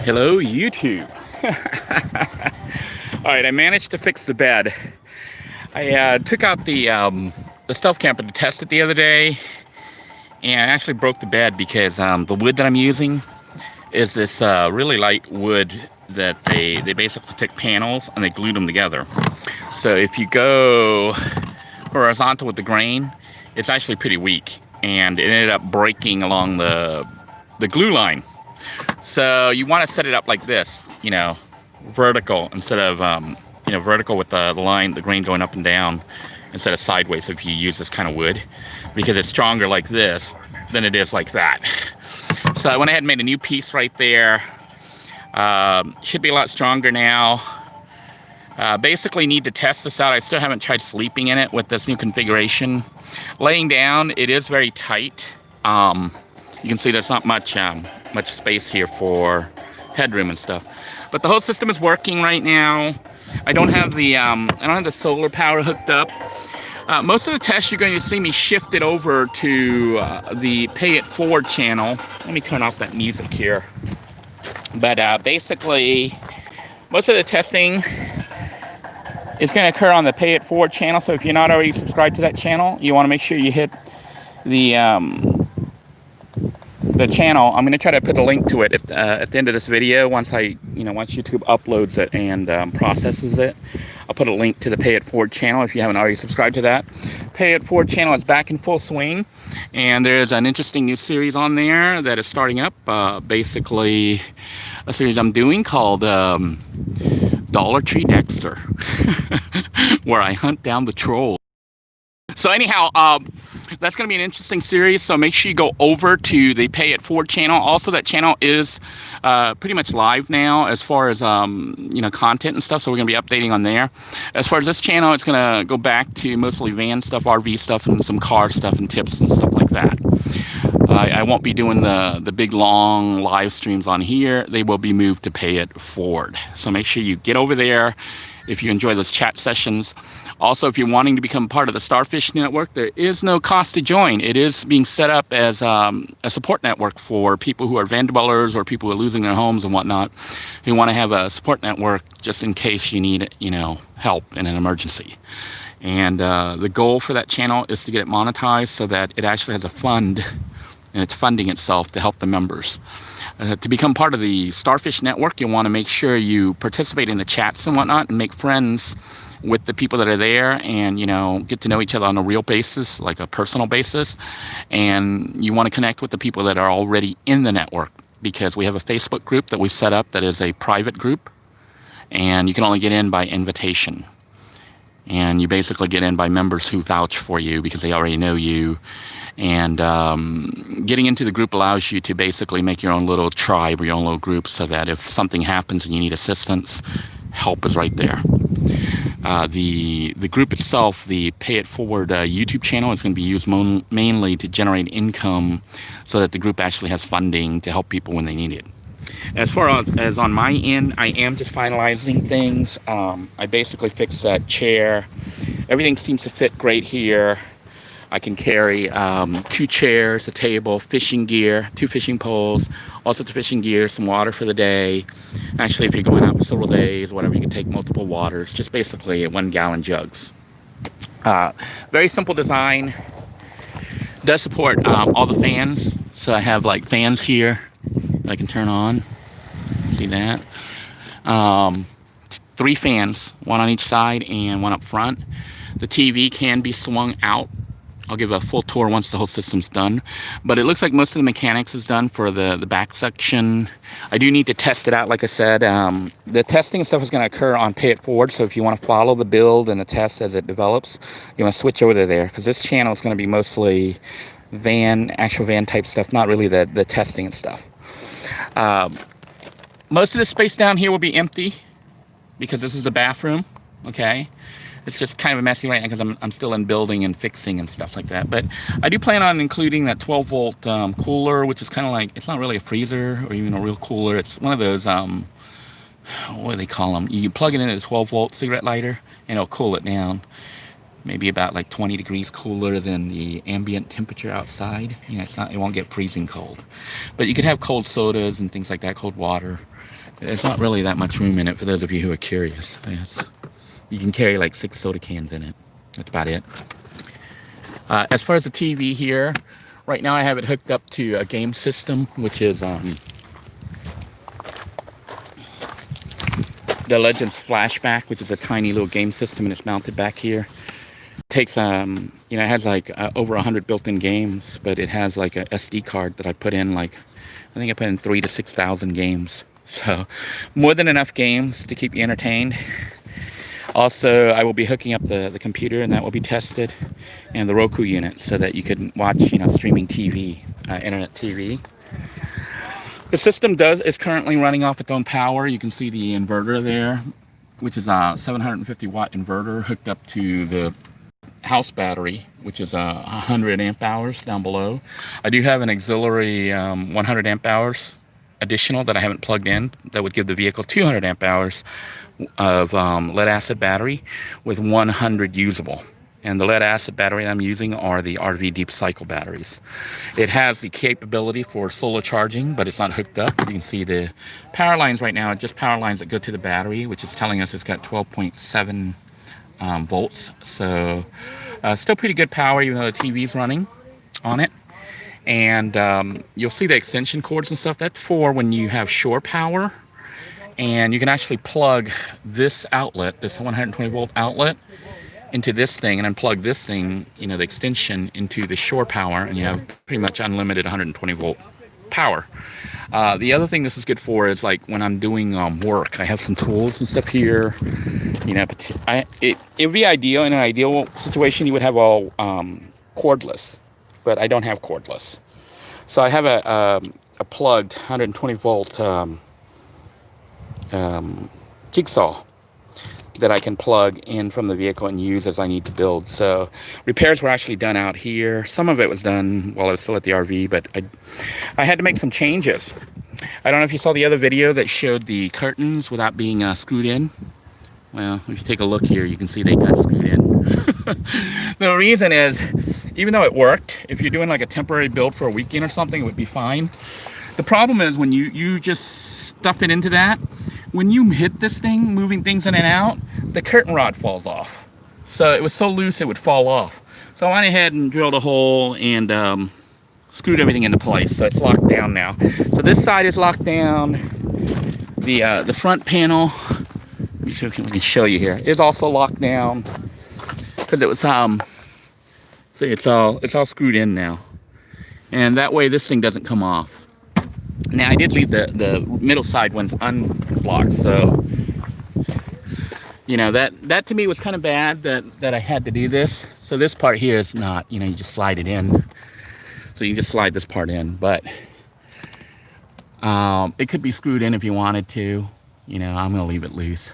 Hello, YouTube. All right, I managed to fix the bed. I took out the stealth camper to test it the other day, and I actually broke the bed because the wood that I'm using is this really light wood that they basically took panels and they glued them together. So if you go horizontal with the grain, it's actually pretty weak, and it ended up breaking along the glue line. So you want to set it up like this, you know, vertical instead of, you know, vertical with the line, the grain going up and down instead of sideways if you use this kind of wood, because it's stronger like this than it is like that. So I went ahead and made a new piece right there. Should be a lot stronger now. Basically need to test this out. I still haven't tried sleeping in it with this new configuration. Laying down, it is very tight. You can see there's not much space here for headroom and stuff, but the whole system is working right now. I don't have the solar power hooked up. Most of the tests you're going to see me shift it over to the pay it forward channel. Let me turn off that music here. But basically, most of the testing is going to occur on the pay it forward channel. So if you're not already subscribed to that channel, you want to make sure you hit the channel. I'm going to try to put a link to it at the end of this video. Once YouTube uploads it and processes it, I'll put a link to the Pay It Forward channel if you haven't already subscribed to that. Pay It Forward channel is back in full swing, and there's an interesting new series on there that is starting up. Basically, a series I'm doing called Dollar Tree Dexter, where I hunt down the troll. So anyhow, that's going to be an interesting series, so make sure you go over to the Pay It Forward channel. Also, that channel is pretty much live now as far as content and stuff, so we're going to be updating on there. As far as this channel, it's going to go back to mostly van stuff, RV stuff, and some car stuff and tips and stuff like that. I won't be doing the big long live streams on here. They will be moved to Pay It Forward, so make sure you get over there if you enjoy those chat sessions. Also, if you're wanting to become part of the Starfish Network, there is no cost to join. It is being set up as a support network for people who are van dwellers or people who are losing their homes and whatnot, who want to have a support network just in case you need, help in an emergency. And the goal for that channel is to get it monetized so that it actually has a fund, and it's funding itself to help the members. To become part of the Starfish Network, you want to make sure you participate in the chats and whatnot and make friends with the people that are there, and get to know each other on a real basis, like a personal basis. And you want to connect with the people that are already in the network, because we have a Facebook group that we've set up that is a private group, and you can only get in by invitation. And you basically get in by members who vouch for you because they already know you. And getting into the group allows you to basically make your own little tribe or your own little group, so that if something happens and you need assistance, help is right there. The group itself, the Pay It Forward YouTube channel, is going to be used mainly to generate income, so that the group actually has funding to help people when they need it. As far as on my end, I am just finalizing things. I basically fixed that chair. Everything seems to fit great here. I can carry 2 chairs, a table, fishing gear, 2 fishing poles, all sorts of fishing gear, some water for the day. Actually, if you're going out for several days, whatever, you can take multiple waters, just basically 1-gallon jugs. Very simple design. Does support all the fans. So I have like fans here that I can turn on. See that? 3 fans, 1 on each side and 1 up front. The TV can be swung out. I'll give a full tour once the whole system's done. But it looks like most of the mechanics is done for the back section. I do need to test it out, like I said. The testing and stuff is going to occur on Pay It Forward, so if you want to follow the build and the test as it develops, you want to switch over to there, because this channel is going to be mostly actual van type stuff, not really the testing and stuff. Most of the space down here will be empty, because this is a bathroom, okay? It's just kind of messy right now because I'm still in building and fixing and stuff like that. But I do plan on including that 12-volt cooler, which is kind of like, it's not really a freezer or even a real cooler. It's one of those, what do they call them? You plug it in a 12-volt cigarette lighter, and it'll cool it down. Maybe about like 20 degrees cooler than the ambient temperature outside. It won't get freezing cold. But you could have cold sodas and things like that, cold water. There's not really that much room in it for those of you who are curious. Yes. You can carry like 6 soda cans in it. That's about it. As far as the TV here, right now I have it hooked up to a game system, which is the Legends Flashback, which is a tiny little game system, and it's mounted back here. It takes, it has like over 100 built-in games, but it has like a SD card that I put in, like, I think I put in 3,000 to 6,000 games. So more than enough games to keep you entertained. Also, I will be hooking up the computer, and that will be tested, and the Roku unit, so that you can watch, streaming TV, internet TV. The system is currently running off its own power. You can see the inverter there, which is a 750 watt inverter hooked up to the house battery, which is 100 amp hours down below. I do have an auxiliary 100 amp hours additional that I haven't plugged in that would give the vehicle 200 amp hours of lead acid battery with 100 usable. And the lead acid battery I'm using are the RV deep cycle batteries. It has the capability for solar charging, but it's not hooked up. You can see the power lines right now are just power lines that go to the battery, which is telling us it's got 12.7 volts. So still pretty good power, even though the TV's running on it. And you'll see the extension cords and stuff. That's for when you have shore power. And you can actually plug this outlet, this 120 volt outlet, into this thing, and unplug this thing, the extension, into the shore power, and you have pretty much unlimited 120 volt power. The other thing this is good for is like when I'm doing work. I have some tools and stuff here. It would be ideal, in an ideal situation, you would have all cordless, but I don't have cordless. So I have a plugged 120 volt jigsaw that I can plug in from the vehicle and use as I need to build. So repairs were actually done out here. Some of it was done while I was still at the RV, but I had to make some changes. I don't know if you saw the other video that showed the curtains without being screwed in. Well, if you take a look here, you can see they got screwed in. The reason is, even though it worked, if you're doing like a temporary build for a weekend or something, it would be fine. The problem is when you just stuff it into that, when you hit this thing, moving things in and out, the curtain rod falls off. So it was so loose it would fall off. So I went ahead and drilled a hole and screwed everything into place. So it's locked down now. So this side is locked down. The front panel, let me see if we can show you here, is also locked down because it was see, it's all screwed in now, and that way this thing doesn't come off. Now, I did leave the middle side ones unblocked, so, that to me was kind of bad that I had to do this. So this part here is not, you just slide it in. So you just slide this part in, but it could be screwed in if you wanted to. I'm going to leave it loose.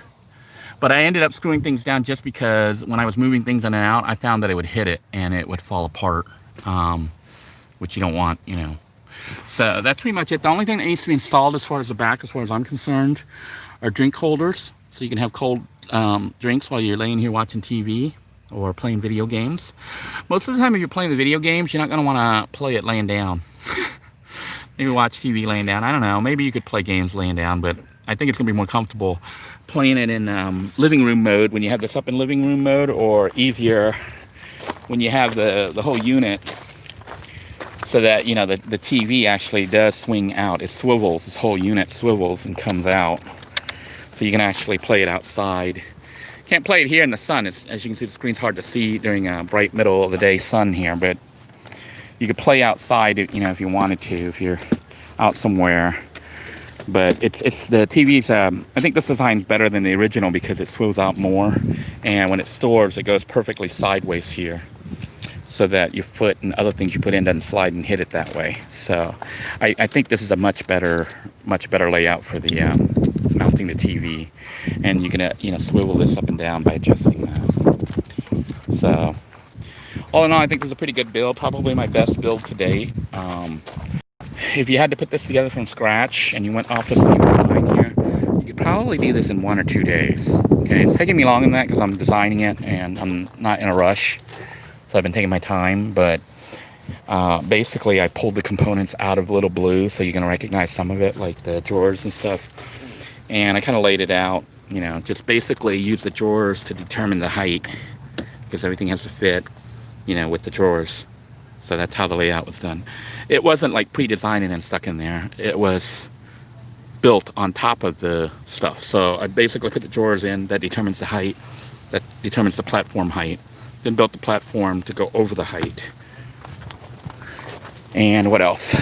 But I ended up screwing things down just because when I was moving things in and out, I found that it would hit it and it would fall apart, which you don't want, So that's pretty much it. The only thing that needs to be installed as far as the back, as far as I'm concerned, are drink holders. So you can have cold drinks while you're laying here watching TV or playing video games. Most of the time if you're playing the video games, you're not going to want to play it laying down. Maybe watch TV laying down. I don't know. Maybe you could play games laying down, but I think it's going to be more comfortable playing it in living room mode when you have this up in living room mode, or easier when you have the whole unit, so that the TV actually does swing out. It swivels, this whole unit swivels and comes out, so you can actually play it outside. Can't play it here in the sun. As you can see, the screen's hard to see during a bright middle of the day sun here, but you could play outside if you wanted to, if you're out somewhere. But it's the TV's I think this design's better than the original because it swivels out more, and when it stores, it goes perfectly sideways here, so that your foot and other things you put in doesn't slide and hit it that way. So I think this is a much better layout for the mounting the TV, and you can swivel this up and down by adjusting that. So all in all, I think this is a pretty good build, probably my best build to date. If you had to put this together from scratch and you went off the same design here, you could probably do this in 1 or 2 days. Okay, it's taking me longer than that because I'm designing it and I'm not in a rush. So I've been taking my time, but basically I pulled the components out of Little Blue, so you can recognize some of it, like the drawers and stuff. And I kind of laid it out, you know, just basically use the drawers to determine the height, because everything has to fit, you know, with the drawers. So that's how the layout was done. It wasn't like pre-designed and stuck in there. It was built on top of the stuff. So I basically put the drawers in, that determines the height, that determines the platform height, then built the platform to go over the height. And what else?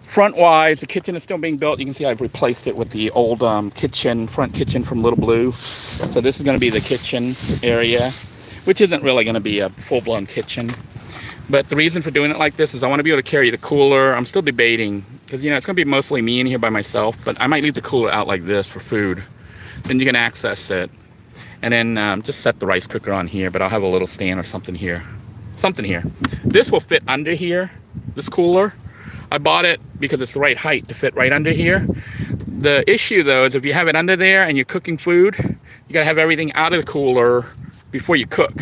Front wise, the kitchen is still being built. You can see I've replaced it with the old front kitchen from Little Blue. So this is going to be the kitchen area, which isn't really going to be a full-blown kitchen. But the reason for doing it like this is I want to be able to carry the cooler. I'm still debating, because, you know, it's going to be mostly me in here by myself, but I might leave the cooler out like this for food. Then you can access it. And then just set the rice cooker on here, but I'll have a little stand or something here. This will fit under here, this cooler. I bought it because it's the right height to fit right under here. The issue, though, is if you have it under there and you're cooking food, you got to have everything out of the cooler before you cook.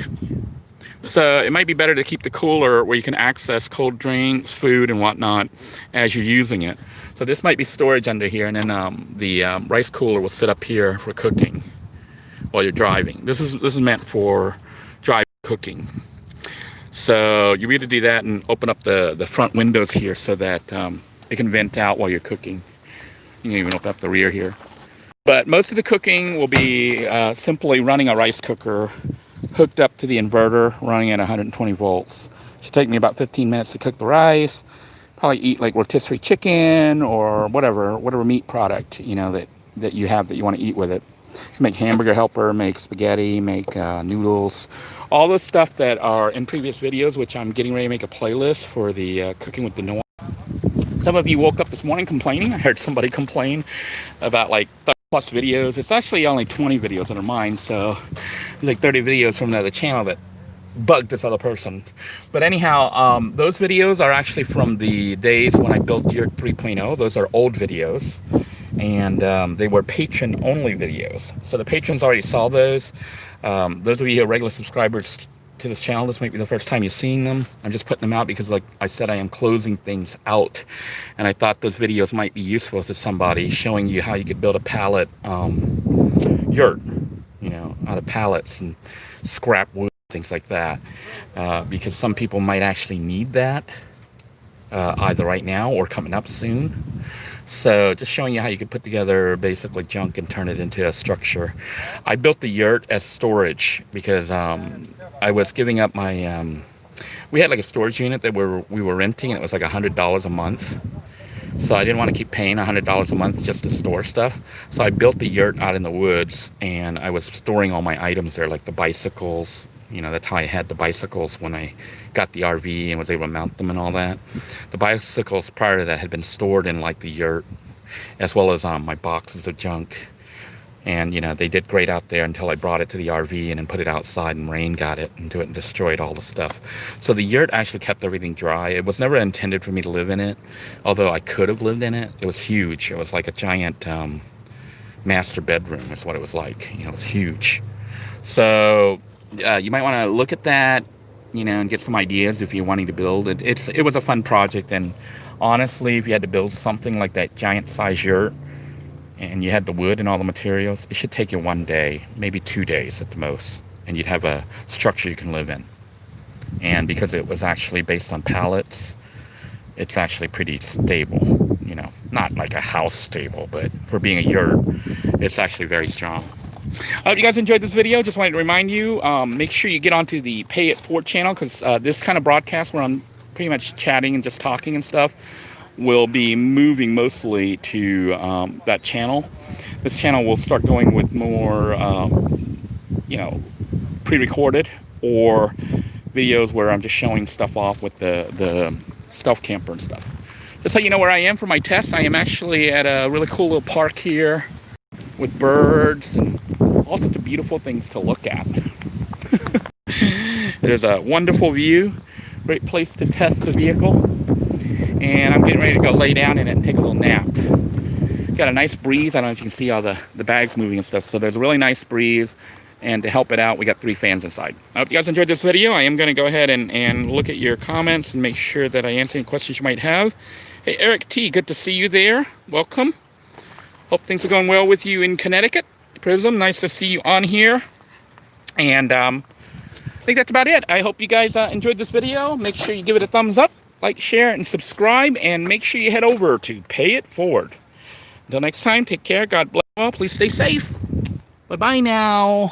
So it might be better to keep the cooler where you can access cold drinks, food, and whatnot as you're using it. So this might be storage under here, and then the rice cooler will sit up here for cooking while you're driving. This is meant for drive cooking. So you either do that and open up the front windows here so that it can vent out while you're cooking. You can even open up the rear here. But most of the cooking will be simply running a rice cooker hooked up to the inverter, running at 120 volts. It should take me about 15 minutes to cook the rice. Probably eat like rotisserie chicken or whatever meat product, you know, that you have that you want to eat with it. Make hamburger helper, make spaghetti, make noodles, all the stuff that are in previous videos, which I'm getting ready to make a playlist for the cooking with Denoy. Some of you woke up this morning complaining. I heard somebody complain about like 30+ videos. It's actually only 20 videos that are mine, so there's like 30 videos from another channel that bugged this other person. But anyhow, those videos are actually from the days when I built Yurt 3.0. Those are old videos. And they were patron only videos, so the patrons already saw those. Those of you who are regular subscribers to this channel, this might be the first time you're seeing them. I'm just putting them out because, like I said, I am closing things out, and I thought those videos might be useful to somebody, showing you how you could build a pallet yurt, you know, out of pallets and scrap wood, things like that, because some people might actually need that either right now or coming up soon. So just showing you how you could put together basically junk and turn it into a structure. I built the yurt as storage because I was giving up my, we had like a storage unit that we were renting, and it was like $100 a month. So I didn't want to keep paying $100 a month just to store stuff. So I built the yurt out in the woods, and I was storing all my items there, like the bicycles. You know, that's how I had the bicycles when I got the RV and was able to mount them and all that. The bicycles prior to that had been stored in like the yurt, as well as my boxes of junk. And, you know, they did great out there until I brought it to the RV and then put it outside, and rain got it into it and destroyed all the stuff. So the yurt actually kept everything dry. It was never intended for me to live in it, although I could have lived in it. It was huge. It was like a giant master bedroom is what it was like. You know, it was huge. So you might want to look at that, you know, and get some ideas if you're wanting to build it. It was a fun project, and honestly, if you had to build something like that giant size yurt and you had the wood and all the materials, it should take you 1 day, maybe 2 days at the most, and you'd have a structure you can live in. And because it was actually based on pallets, it's actually pretty stable, you know, not like a house stable, but for being a yurt, it's actually very strong. If you guys enjoyed this video, just wanted to remind you, make sure you get onto the Pay It Forward channel, because this kind of broadcast where I'm pretty much chatting and just talking and stuff will be moving mostly to that channel. This channel will start going with more, you know, pre-recorded or videos where I'm just showing stuff off with the stealth camper and stuff. Just so you know where I am for my tests, I am actually at a really cool little park here with birds and all sorts of beautiful things to look at. It is a wonderful view, great place to test the vehicle, and I'm getting ready to go lay down in it and take a little nap. Got a nice breeze. I don't know if you can see all the bags moving and stuff, so there's a really nice breeze, and to help it out, we got 3 fans inside. I hope you guys enjoyed this video. I am going to go ahead and look at your comments and make sure that I answer any questions you might have. Hey, Eric T, good to see you there. Welcome. Hope things are going well with you in Connecticut. Prism, nice to see you on here. And I think that's about it. I hope you guys enjoyed this video. Make sure you give it a thumbs up, like, share, and subscribe. And make sure you head over to Pay It Forward. Until next time, take care. God bless you all. Please stay safe. Bye-bye now.